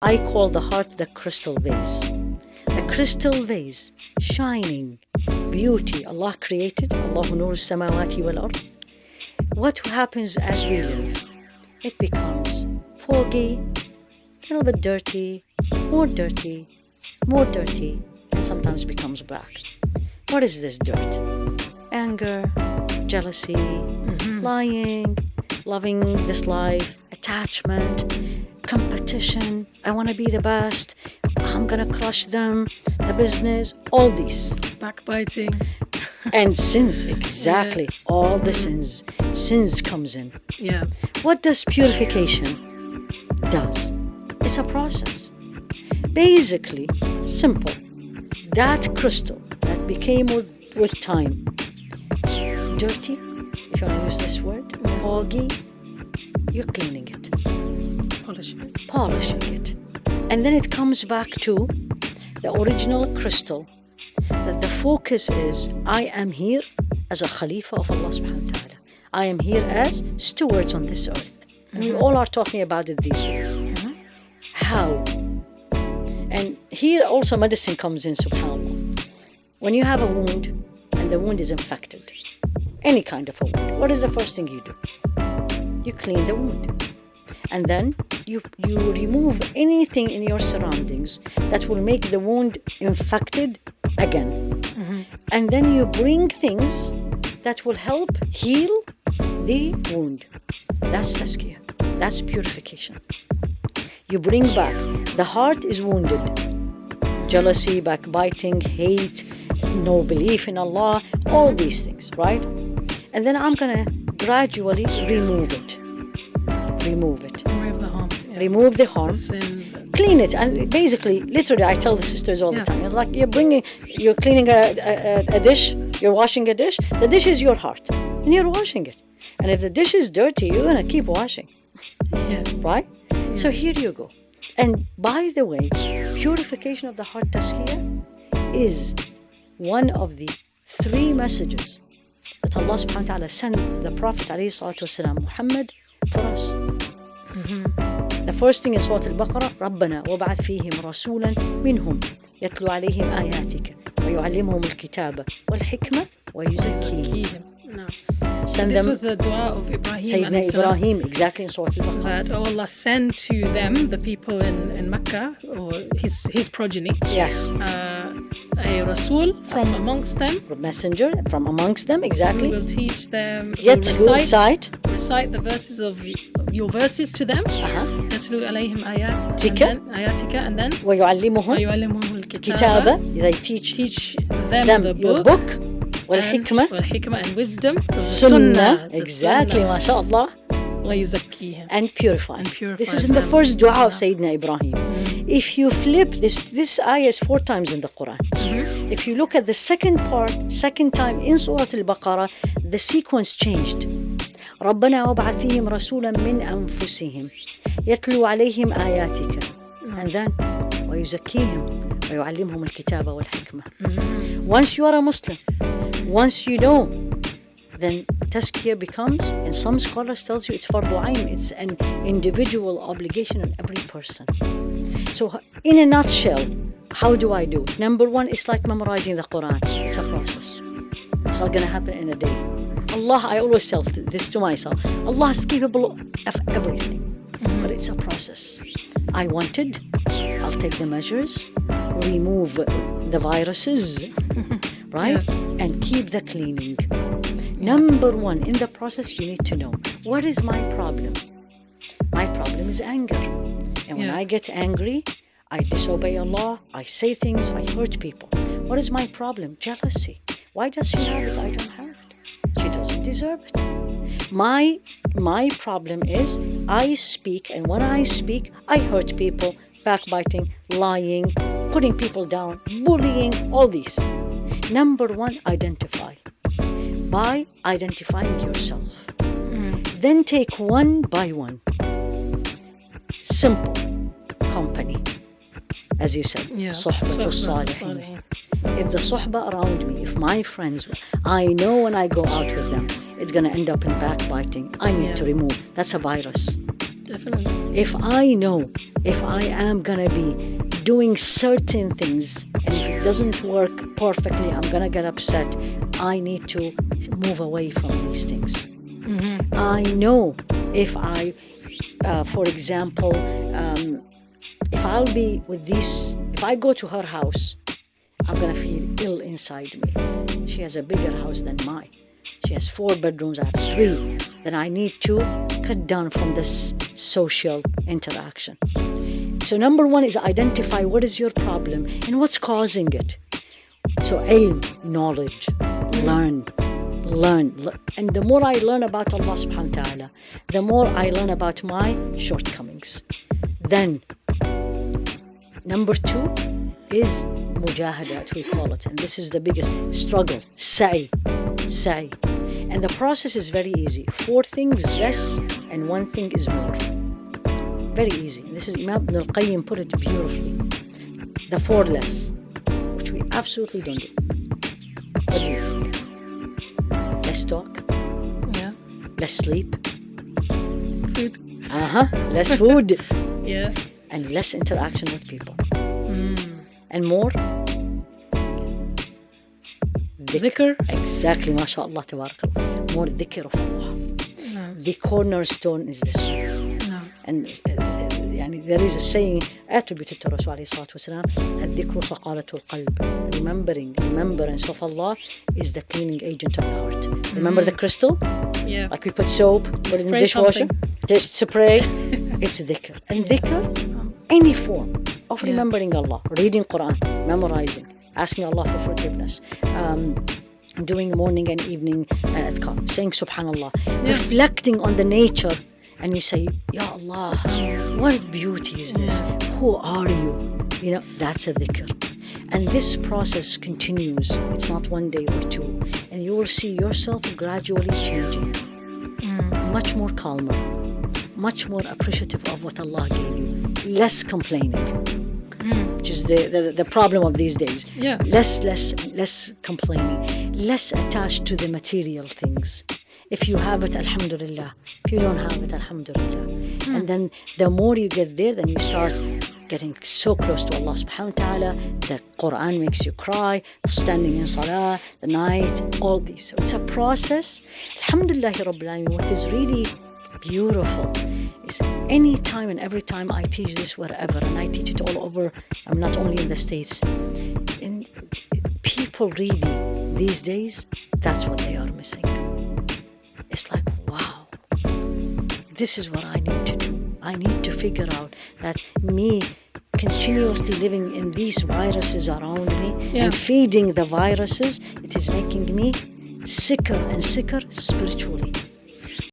I call the heart the crystal vase. The crystal vase, shining, beauty Allah created. Allahu nur samawati wal ard. What happens as we live? It becomes foggy, a little bit dirty, more dirty, more dirty, and sometimes becomes black. What is this dirt? Anger, jealousy, lying, loving this life, attachment, competition. I want to be the best. I'm going to crush them, the business, all these. Backbiting. And sins, exactly. All the sins. Sins comes in. Yeah. What does purification does? It's a process. Basically, simple. That crystal that became with time dirty, if you want to use this word, foggy, you're cleaning it. Polishing it. And then it comes back to the original crystal, that the focus is, I am here as a Khalifa of Allah subhanahu wa ta'ala. I am here as stewards on this earth. And we all are talking about it these days. How? And here also medicine comes in, subhanAllah. When you have a wound and the wound is infected, any kind of a wound, what is the first thing you do? You clean the wound. And then you remove anything in your surroundings that will make the wound infected again. And then you bring things that will help heal the wound. That's tazkiyah. That's purification. You bring back. The heart is wounded. Jealousy, backbiting, hate, no belief in Allah, all these things, right? And then I'm going to gradually remove it. Remove the harm. Yeah. Remove the harm. Clean it. And basically, literally, I tell the sisters all the time. It's like you're cleaning a dish, you're washing a dish. The dish is your heart. And you're washing it. And if the dish is dirty, you're going to keep washing. Yeah. Right? Yeah. So here you go. And by the way, purification of the heart, tazkiyah, is one of the 3 messages that Allah subhanahu wa ta'ala sent the Prophet alayhi salatu wasalam, Muhammad, for us. The first thing in Surah Al-Baqarah, رَبَّنَا وَبَعَثْ فِيهِمْ رَسُولًا مِنْهُمْ يَتْلُو عَلَيْهِمْ آيَاتِكَ وَيُعَلِّمُهُمُ الْكِتَابَ وَالْحِكْمَةَ وَيُزَكِّيهِمْ. This was the dua of Ibrahim. Sayyidina Ibrahim, exactly in Surah Al-Baqarah. That, oh Allah, send to them, the people in Mecca, or his progeny. Yes. A Rasul from amongst them. A messenger from amongst them, exactly. Who will teach them. Recite the verses of your verses to them. يتلو عليهم آياتك, and then ويعلمهم الكتابة. They teach them the book. والحكمة and wisdom. Sunnah. Exactly, mashallah. ويزكيهم. And purify. This is in the first dua of Sayyidina Ibrahim. If you flip this ayah is 4 times in the Quran. If you look at the second time in Surah Al-Baqarah, the sequence changed. ربنا وابعث فيهم رسولا من أنفسهم يتلو عليهم آياتك. And then ويزكيهم ويعلمهم الكتاب والحكمة. Once you are a Muslim, once you know, then tazkiyah becomes, and some scholars tells you it's fardu ayn, it's an individual obligation on every person. So in a nutshell, how do I do it? Number 1, it's like memorizing the Quran. It's a process. It's not going to happen in a day. Allah, I always tell this to myself, Allah is capable of everything, but it's a process. I wanted, I'll take the measures, remove the viruses, right? Yeah. And keep the cleaning. Number 1, in the process, you need to know, what is my problem? My problem is anger. And when I get angry, I disobey Allah, I say things, I hurt people. What is my problem? Jealousy. Why does she have it? I don't have it. She doesn't deserve it. My problem is I speak, and when I speak, I hurt people, backbiting, lying, putting people down, bullying, all these. Number 1, identify. By identifying yourself. Then take one by one. Simple company. As you said, صحبة الصالحين. If the suhbah around me, if my friends, I know when I go out with them, it's going to end up in backbiting. I need to remove. That's a virus. Definitely. If I know if I am gonna be doing certain things and if it doesn't work perfectly, I'm gonna get upset. I need to move away from these things. I know if I, for example, if I'll be with this, if I go to her house, I'm gonna feel ill inside me. She has a bigger house than mine. She has 4 bedrooms, I have 3. Then I need to cut down from this social interaction. So number 1 is identify what is your problem and what's causing it. So ilm, knowledge, learn. And the more I learn about Allah subhanahu wa ta'ala, the more I learn about my shortcomings. Then number 2 is mujahadat, we call it. And this is the biggest struggle. Sa'i. And the process is very easy. 4 things less and 1 thing is more. Very easy. And this is Imam Ibn al-Qayyim put it beautifully. The 4 less, which we absolutely don't do. What do you think? Less talk? Yeah. Less sleep? Food. Less food. Yeah. And less interaction with people. And more? Dhikr. Exactly, mashallah, tabarakallah. More dhikr of Allah. No. The cornerstone is this one. No. And there is a saying attributed to Rasul alayhi salatu wasalam, الذكر ثقالة القلب. Remembrance of Allah is the cleaning agent of the heart. Remember the crystal? Yeah. Like we put soap, put it in the dishwasher, just spray. It's dhikr. And dhikr, any form of remembering Allah, reading Quran, memorizing, asking Allah for forgiveness, doing morning and evening adhkar, saying subhanallah, reflecting on the nature, and you say, Ya Allah, what beauty is this? Who are you? You know, that's a dhikr. And this process continues. It's not 1 day or 2. And you will see yourself gradually changing. Much more calmer, much more appreciative of what Allah gave you, less complaining, which is the problem of these days. Yeah. Less complaining, less attached to the material things. If you have it, alhamdulillah. If you don't have it, alhamdulillah. And then the more you get there, then you start getting so close to Allah subhanahu wa ta'ala. The Quran makes you cry, standing in salah, the night, all these. So it's a process. Alhamdulillah Rabbil Alameen. What is really beautiful is any time and every time I teach this wherever, and I teach it all over, I'm not only in the States, and people really these days, that's what they are missing. It's like, wow, this is what I need to do. I need to figure out that me continuously living in these viruses around me and feeding the viruses, it is making me sicker and sicker spiritually.